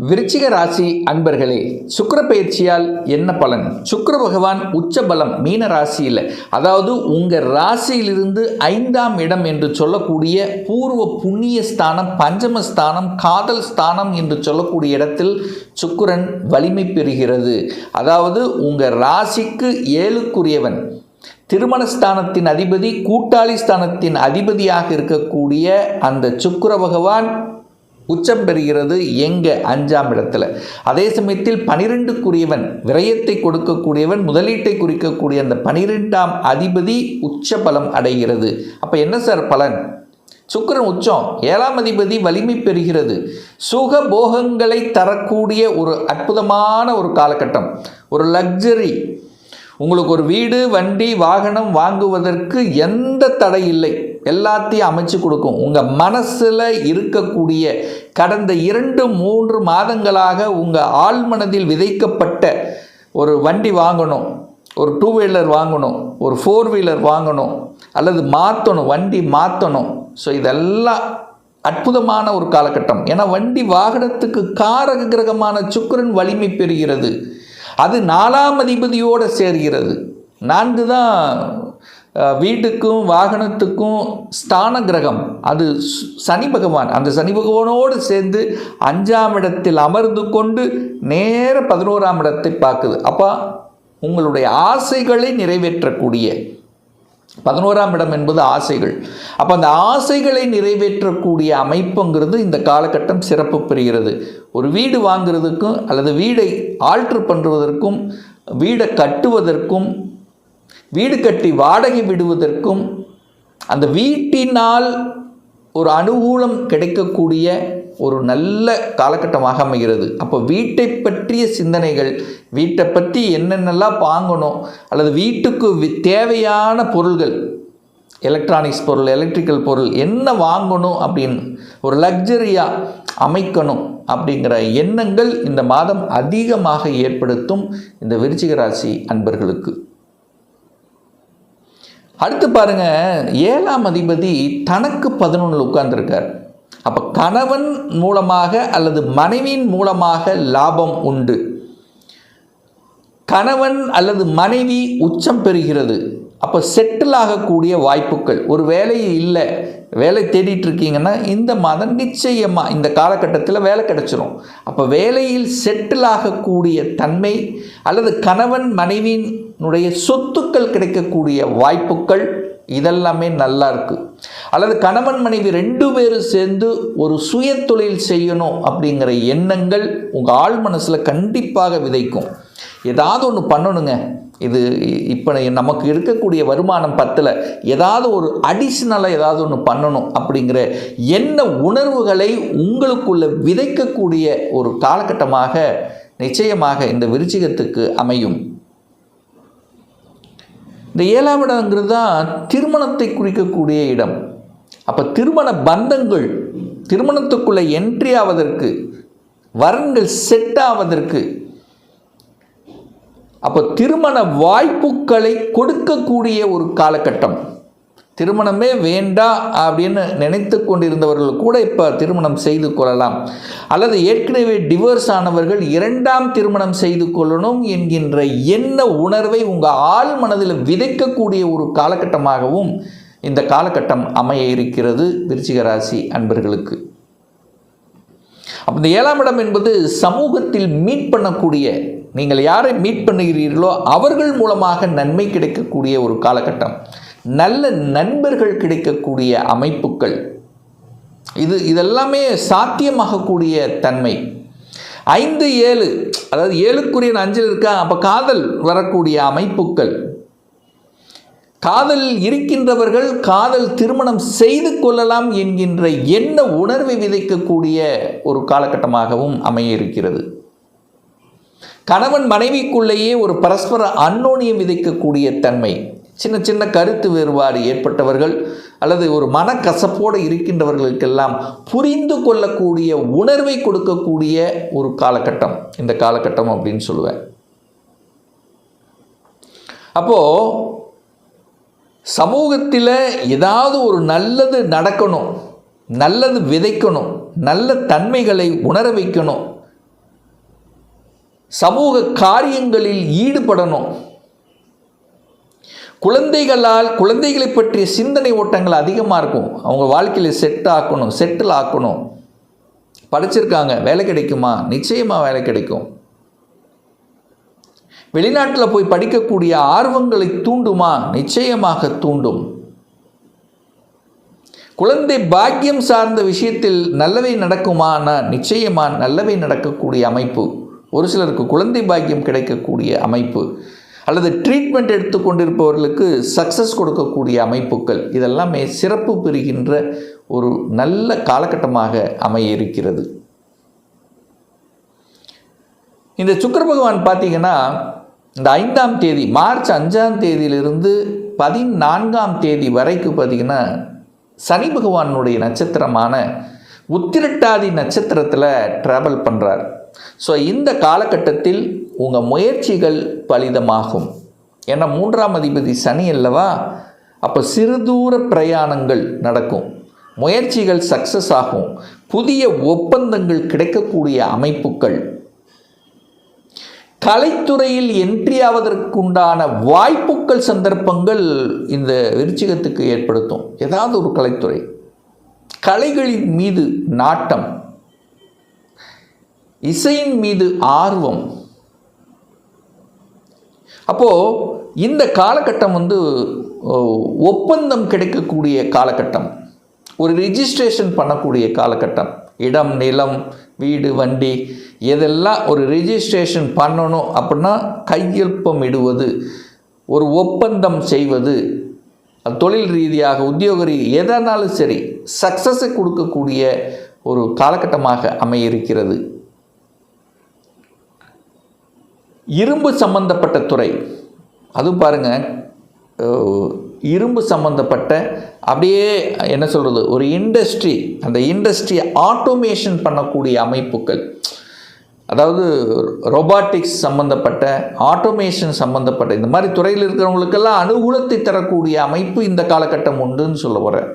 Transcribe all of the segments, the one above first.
விருச்சிக ராசி அன்பர்களே, சுக்கிர பயிற்சியால் என்ன பலன்? சுக்கிர பகவான் உச்ச பலம் மீன ராசியில், அதாவது உங்கள் ராசியிலிருந்து 5ஆம் இடம் என்று சொல்லக்கூடிய பூர்வ புண்ணிய ஸ்தானம், பஞ்சமஸ்தானம், காதல் ஸ்தானம் என்று சொல்லக்கூடிய இடத்தில் சுக்கிரன் வலிமை பெறுகிறது. அதாவது உங்கள் ராசிக்கு 7க்குரியவன், திருமணஸ்தானத்தின் அதிபதி, கூட்டாளி ஸ்தானத்தின் அதிபதியாக இருக்கக்கூடிய அந்த சுக்கிர பகவான் உச்சம் பெறுகிறது எங்க 5ஆம் இடத்துல. அதே சமயத்தில் 12க்குரியவன், விரயத்தை கொடுக்கக்கூடியவன், முதலீட்டை குறிக்கக்கூடிய அந்த 12ஆம் அதிபதி உச்ச பலம் அடைகிறது. அப்போ என்ன சார் பலன்? சுக்கிரன் உச்சம், 7ஆம் அதிபதி வலிமை பெறுகிறது. சுக போகங்களை தரக்கூடிய ஒரு அற்புதமான ஒரு காலகட்டம், ஒரு லக்ஸரி. உங்களுக்கு ஒரு வீடு, வண்டி, வாகனம் வாங்குவதற்கு எந்த தடை இல்லை, எல்லாத்தையும் அமைச்சு கொடுக்கும். உங்கள் மனசில் இருக்கக்கூடிய கடந்த 2-3 மாதங்களாக உங்கள் ஆழ்மனதில் விதைக்கப்பட்ட ஒரு வண்டி வாங்கணும், ஒரு 2 வீலர் வாங்கணும், ஒரு 4 வீலர் வாங்கணும், அல்லது மாற்றணும், வண்டி மாற்றணும். ஸோ இதெல்லாம் அற்புதமான ஒரு காலகட்டம். ஏன்னா வண்டி வாகனத்துக்கு காரக கிரகமான சுக்கிரன் வலிமை பெறுகிறது. அது 4ஆம் அதிபதியோடு சேர்கிறது. 4 தான் வீட்டுக்கும் வாகனத்துக்கும் ஸ்தான கிரகம். அது சனி பகவான். அந்த சனி பகவானோடு சேர்ந்து 5ஆம் இடத்தில் அமர்ந்து கொண்டு நேர 11ஆம் இடத்தை பார்க்குது. அப்போ உங்களுடைய ஆசைகளை நிறைவேற்றக்கூடிய 11ஆம் இடம் என்பது ஆசைகள். அப்போ அந்த ஆசைகளை நிறைவேற்றக்கூடிய அமைப்புங்கிறது இந்த காலகட்டம் சிறப்பு பெறுகிறது. ஒரு வீடு வாங்குறதுக்கும் அல்லது வீடை ஆல்ட்ரு பண்ணுவதற்கும், வீடை கட்டுவதற்கும், வீடு கட்டி வாடகை விடுவதற்கும், அந்த வீட்டினால் ஒரு அனுகூலம் கிடைக்கக்கூடிய ஒரு நல்ல காலகட்டமாக அமைகிறது. அப்போ வீட்டை பற்றிய சிந்தனைகள், வீட்டை பற்றி என்னென்னலாம் வாங்கணும், அல்லது வீட்டுக்கு தேவையான பொருள்கள், எலக்ட்ரானிக்ஸ் பொருள், எலக்ட்ரிக்கல் பொருள் என்ன வாங்கணும் அப்படின்னு ஒரு லக்ஸரியாக அமைக்கணும் அப்படிங்கிற எண்ணங்கள் இந்த மாதம் அதிகமாக ஏற்படுத்தும் இந்த விருச்சிக ராசி அன்பர்களுக்கு. அடுத்து பாருங்க, 7ஆம் அதிபதி தனக்கு 11 உட்கார்ந்துருக்கார். அப்போ கணவன் மூலமாக அல்லது மனைவியின் மூலமாக லாபம் உண்டு. கணவன் அல்லது மனைவி உச்சம் பெறுகிறது. அப்போ செட்டில் ஆகக்கூடிய வாய்ப்புகள், ஒரு வேலை இல்லை, வேலை தேடிட்டு இருக்கீங்கன்னா இந்த மாதம் நிச்சயமாக இந்த காலகட்டத்தில் வேலை கிடைச்சிரும். அப்போ வேலையில் செட்டில் ஆகக்கூடிய தன்மை, அல்லது கணவன் மனைவியினுடைய சொத்துக்கள் கிடைக்கக்கூடிய வாய்ப்புகள், இதெல்லாமே நல்லா இருக்குது. அல்லது கணவன் மனைவி 2 பேரும் சேர்ந்து ஒரு சுய தொழில் செய்யணும் அப்படிங்கிற எண்ணங்கள் உங்கள் ஆழ் மனசில் கண்டிப்பாக விதைக்கும். ஏதாவது ஒன்று பண்ணணுங்க, இது இப்போ நமக்கு இருக்கக்கூடிய வருமானம் 10ல் ஏதாவது ஒரு அடிஷ்னலாக ஏதாவது ஒன்று பண்ணணும் அப்படிங்கிற எண்ண உணர்வுகளை உங்களுக்குள்ள விதைக்கக்கூடிய ஒரு காலகட்டமாக நிச்சயமாக இந்த விருச்சிகத்துக்கு அமையும். இந்த 7ஆம் இடங்கிறது தான் திருமணத்தை குறிக்கக்கூடிய இடம். அப்போ திருமண பந்தங்கள், திருமணத்துக்குள்ளே என்ட்ரி ஆவதற்கு, வரன்கள் செட் ஆவதற்கு, அப்போ திருமண வாய்ப்புகளை கொடுக்கக்கூடிய ஒரு காலகட்டம். திருமணமே வேண்டாம் அப்படின்னு நினைத்து கொண்டிருந்தவர்கள் கூட இப்போ திருமணம் செய்து கொள்ளலாம். அல்லது ஏற்கனவே டிவோர்ஸ் ஆனவர்கள் 2ஆம் திருமணம் செய்து கொள்ளணும் என்கின்ற எண்ண உணர்வை உங்கள் ஆழ் மனதில் விதைக்கக்கூடிய ஒரு காலகட்டமாகவும் இந்த காலகட்டம் அமைய இருக்கிறது விருச்சிக ராசி அன்பர்களுக்கு. அப்போ இந்த 7ஆம் இடம் என்பது சமூகத்தில் மீட் பண்ணக்கூடிய, நீங்கள் யாரை மீட் பண்ணுகிறீர்களோ அவர்கள் மூலமாக நன்மை கிடைக்கக்கூடிய ஒரு காலகட்டம், நல்ல நண்பர்கள் கிடைக்கக்கூடிய அமைப்புகள், இதெல்லாமே சாத்தியமாகக்கூடிய தன்மை. 5-7, அதாவது 7க்குரிய 5ல் இருக்கா, அப்போ காதல் வரக்கூடிய அமைப்புகள், காதல் இருக்கின்றவர்கள் காதல் திருமணம் செய்து கொள்ளலாம் என்கின்ற எண்ண உணர்வை விதைக்கக்கூடிய ஒரு காலகட்டமாகவும் அமைய இருக்கிறது. கணவன் மனைவிக்குள்ளேயே ஒரு பரஸ்பர அன்னோனியம் விதைக்கக்கூடிய தன்மை, சின்ன சின்ன கருத்து வேறுபாடு ஏற்பட்டவர்கள் அல்லது ஒரு மனக்கசப்போடு இருக்கின்றவர்களுக்கெல்லாம் புரிந்து கொள்ளக்கூடிய உணர்வை கொடுக்கக்கூடிய ஒரு காலகட்டம் இந்த காலகட்டம் அப்படின்னு சொல்லுவேன். அப்போது சமூகத்தில் ஏதாவது ஒரு நல்லது நடக்கணும், நல்லது விதைக்கணும், நல்ல தன்மைகளை உணர வைக்கணும், சமூக காரியங்களில் ஈடுபடணும். குழந்தைகளை பற்றிய சிந்தனை ஓட்டங்கள் அதிகமாக இருக்கும். அவங்க வாழ்க்கையில் செட்டில் ஆக்கணும். படிச்சிருக்காங்க, வேலை கிடைக்குமா? நிச்சயமாக வேலை கிடைக்கும். வெளிநாட்டில் போய் படிக்கக்கூடிய ஆர்வங்களை தூண்டுமா? நிச்சயமாக தூண்டும். குழந்தை பாக்கியம் சார்ந்த விஷயத்தில் நல்லவை நடக்குமானா நிச்சயமாக நல்லவை நடக்கக்கூடிய அமைப்பு. ஒரு சிலருக்கு குழந்தை பாக்கியம் கிடைக்கக்கூடிய அமைப்பு, அல்லது ட்ரீட்மெண்ட் எடுத்துக்கொண்டிருப்பவர்களுக்கு சக்ஸஸ் கொடுக்கக்கூடிய அமைப்புகள், இதெல்லாமே சிறப்பு பெறுகின்ற ஒரு நல்ல காலகட்டமாக அமைய இருக்கிறது. இந்த சுக்கிர பகவான் பார்த்தீங்கன்னா இந்த 5ஆம் தேதி, மார்ச் 5ஆம் தேதியிலிருந்து 14ஆம் தேதி வரைக்கும் பார்த்தீங்கன்னா சனி பகவானுடைய நட்சத்திரமான உத்திரட்டாதி நட்சத்திரத்தில் ட்ராவல் பண்ணுறார். ஸோ இந்த காலகட்டத்தில் உங்கள் முயற்சிகள் பலிதமாகும். ஏன்னா 3ஆம் அதிபதி சனி அல்லவா, அப்போ சிறு தூர பிரயாணங்கள் நடக்கும், முயற்சிகள் சக்ஸஸ் ஆகும், புதிய ஒப்பந்தங்கள் கிடைக்கக்கூடிய அமைப்புகள், கலைத்துறையில் என்ட்ரி ஆவதற்குண்டான வாய்ப்புகள், சந்தர்ப்பங்கள் இந்த விருச்சிகத்துக்கு ஏற்படுத்தும். ஏதாவது ஒரு கலைத்துறை, கலைகளின் மீது நாட்டம், இசையின் மீது ஆர்வம். அப்போது இந்த காலகட்டம் ஒப்பந்தம் கிடைக்கக்கூடிய காலகட்டம், ஒரு ரிஜிஸ்ட்ரேஷன் பண்ணக்கூடிய காலகட்டம். இடம், நிலம், வீடு, வண்டி எதெல்லாம் ஒரு ரிஜிஸ்ட்ரேஷன் பண்ணணும் அப்படின்னா கையொப்பம் இடுவது, ஒரு ஒப்பந்தம் செய்வது, தொழில் ரீதியாக, உத்தியோக ரீதியாக எதனாலும் சரி சக்ஸஸை கொடுக்கக்கூடிய ஒரு காலகட்டமாக அமைய இருக்கிறது. இரும்பு சம்பந்தப்பட்ட துறை, அதுவும் பாருங்கள், இரும்பு சம்பந்தப்பட்ட அப்படியே என்ன சொல்கிறது, ஒரு இண்டஸ்ட்ரி, அந்த இண்டஸ்ட்ரியை ஆட்டோமேஷன் பண்ணக்கூடிய அமைப்புகள், அதாவது ரொபாட்டிக்ஸ் சம்பந்தப்பட்ட, ஆட்டோமேஷன் சம்பந்தப்பட்ட இந்த மாதிரி துறையில் இருக்கிறவங்களுக்கெல்லாம் அனுகூலத்தை தரக்கூடிய அமைப்பு இந்த காலகட்டம் உண்டுன்னு சொல்ல போகிறேன்.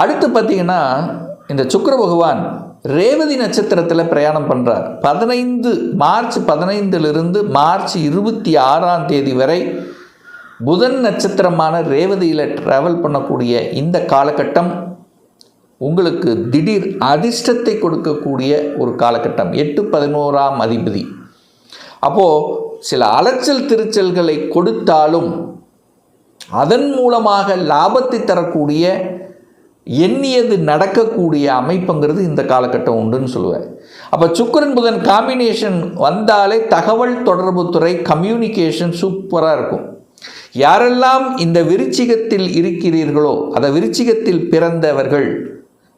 அடுத்து பார்த்திங்கன்னா இந்த சுக்கிர பகவான் ரேவதி நட்சத்திரத்தில் பிரயாணம் பண்ணுறார். மார்ச் 15 மார்ச் 26ஆம் தேதி வரை புதன் நட்சத்திரமான ரேவதியில் ட்ராவல் பண்ணக்கூடிய இந்த காலகட்டம் உங்களுக்கு திடீர் அதிர்ஷ்டத்தை கொடுக்கக்கூடிய ஒரு காலகட்டம். 8-11ஆம் அதிபதி. அப்போது சில அலைச்சல் திருச்சல்களை கொடுத்தாலும் அதன் மூலமாக லாபத்தை தரக்கூடிய, எண்ணியது நடக்கக்கூடிய அமைப்புங்கிறது இந்த காலகட்டம் உண்டுன்னு சொல்லுவேன். அப்போ சுக்கிரன் புதன் காம்பினேஷன் வந்தாலே தகவல் தொடர்பு துறை, கம்யூனிகேஷன் சூப்பராக இருக்கும். யாரெல்லாம் இந்த விருச்சிகத்தில் இருக்கிறீர்களோ, அதை விருச்சிகத்தில் பிறந்தவர்கள்,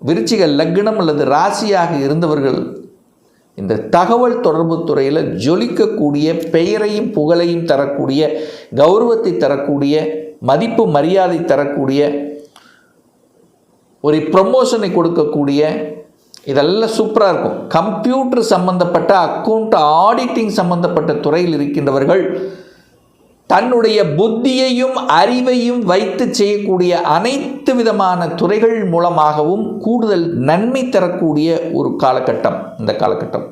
விருச்சிக லக்னம் அல்லது ராசியாக இருந்தவர்கள், இந்த தகவல் தொடர்பு துறையில் ஜொலிக்கக்கூடிய, பெயரையும் புகழையும் தரக்கூடிய, கௌரவத்தை தரக்கூடிய, மதிப்பு மரியாதை தரக்கூடிய, ஒரு ப்ரமோஷனை கொடுக்கக்கூடிய, இதெல்லாம் சூப்பராக இருக்கும். கம்ப்யூட்டர் சம்பந்தப்பட்ட, அக்கௌண்ட் ஆடிட்டிங் சம்பந்தப்பட்ட துறையில் இருக்கின்றவர்கள் தன்னுடைய புத்தியையும் அறிவையும் வைத்து செய்யக்கூடிய அனைத்து விதமான துறைகள் மூலமாகவும் கூடுதல் நன்மை தரக்கூடிய ஒரு காலகட்டம் இந்த காலகட்டம்.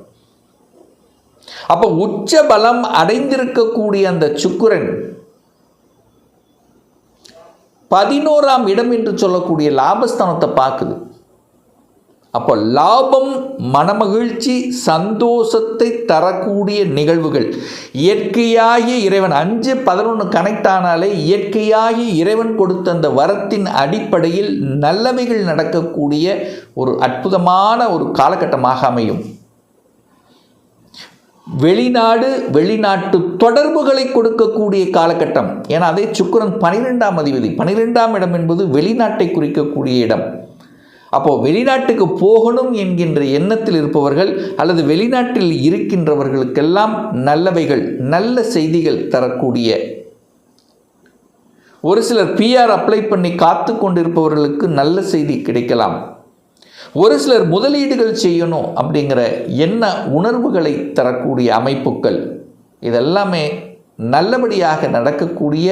அப்போ உச்ச பலம் அடைந்திருக்கக்கூடிய அந்த சுக்கிரன் 11ஆம் இடம் என்று சொல்லக்கூடிய லாபஸ்தானத்தை பார்க்குது. அப்போ லாபம், மனமகிழ்ச்சி, சந்தோஷத்தை தரக்கூடிய நிகழ்வுகள், இயற்கையாகிய இறைவன் 5-11 கனெக்ட் ஆனாலே இயற்கையாகிய இறைவன் கொடுத்த அந்த வரத்தின் அடிப்படையில் நல்லவைகள் நடக்கக்கூடிய ஒரு அற்புதமான ஒரு காலகட்டமாக அமையும். வெளிநாட்டு தொடர்புகளை கொடுக்கக்கூடிய காலகட்டம். ஏன்னா அதே சுக்கிரன் 12ஆம் அதிபதி. 12ஆம் இடம் என்பது வெளிநாட்டை குறிக்கக்கூடிய இடம். அப்போது வெளிநாட்டுக்கு போகணும் என்கின்ற எண்ணத்தில் இருப்பவர்கள் அல்லது வெளிநாட்டில் இருக்கின்றவர்களுக்கெல்லாம் நல்லவைகள், நல்ல செய்திகள் தரக்கூடிய, ஒரு சிலர் பிஆர் அப்ளை பண்ணி காத்து கொண்டிருப்பவர்களுக்கு நல்ல செய்தி கிடைக்கலாம். ஒரு சிலர் முதலீடுகள் செய்யணும் அப்படிங்கிற எண்ண உணர்வுகளை தரக்கூடிய அமைப்புகள், இதெல்லாமே நல்லபடியாக நடக்கக்கூடிய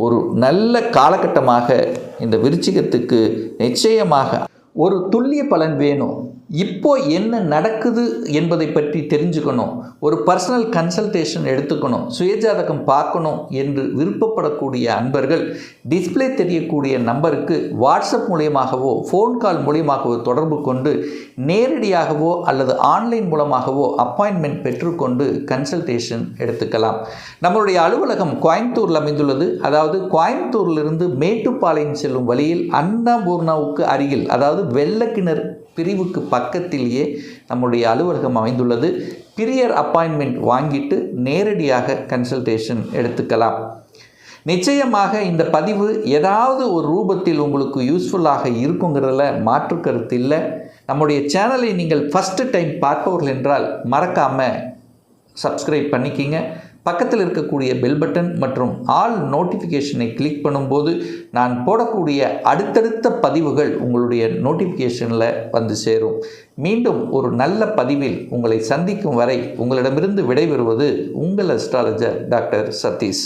ஒரு நல்ல காலகட்டமாக இந்த விருச்சிகத்துக்கு நிச்சயமாக. ஒரு துல்லிய பலன் வேணும். இப்போ என்ன நடக்குது என்பதை பற்றி தெரிஞ்சுக்கணும், ஒரு பர்சனல் கன்சல்டேஷன் எடுத்துக்கணும், சுயஜாதகம் பார்க்கணும் என்று விருப்பப்படக்கூடிய அன்பர்கள் டிஸ்பிளே தெரியக்கூடிய நம்பருக்கு வாட்ஸ்அப் மூலியமாகவோ ஃபோன் கால் மூலியமாகவோ தொடர்பு கொண்டு நேரடியாகவோ அல்லது ஆன்லைன் மூலமாகவோ அப்பாயின்மெண்ட் பெற்றுக்கொண்டு கன்சல்டேஷன் எடுத்துக்கலாம். நம்மளுடைய அலுவலகம் கோயம்புத்தூரில் அமைந்துள்ளது. அதாவது கோயம்புத்தூரிலிருந்து மேட்டுப்பாளையம் செல்லும் வழியில் அன்னபூர்ணாவுக்கு அருகில், அதாவது வெள்ளக்கிணர் பிரிவுக்கு பக்கத்திலேயே நம்முடைய அலுவலகம் அமைந்துள்ளது. பிரியர் அப்பாயின்மெண்ட் வாங்கிட்டு நேரடியாக கன்சல்டேஷன் எடுத்துக்கலாம். நிச்சயமாக இந்த பதிவு ஏதாவது ஒரு ரூபத்தில் உங்களுக்கு யூஸ்ஃபுல்லாக இருக்குங்கிறதுல மாற்று கருத்து இல்லை. நம்முடைய சேனலை நீங்கள் ஃபஸ்ட்டு டைம் பார்ப்பவர்கள் என்றால் மறக்காமல் சப்ஸ்கிரைப் பண்ணிக்கிங்க. பக்கத்தில் இருக்கக்கூடிய பெல் பட்டன் மற்றும் ஆல் நோட்டிஃபிகேஷனை கிளிக் பண்ணும்போது நான் போடக்கூடிய அடுத்தடுத்த பதிவுகள் உங்களுடைய நோட்டிஃபிகேஷனில் வந்து சேரும். மீண்டும் ஒரு நல்ல பதிவில் உங்களை சந்திக்கும் வரை உங்களிடமிருந்து விடைபெறுவது உங்கள் அஸ்ட்ராலஜர் டாக்டர் சதீஷ்.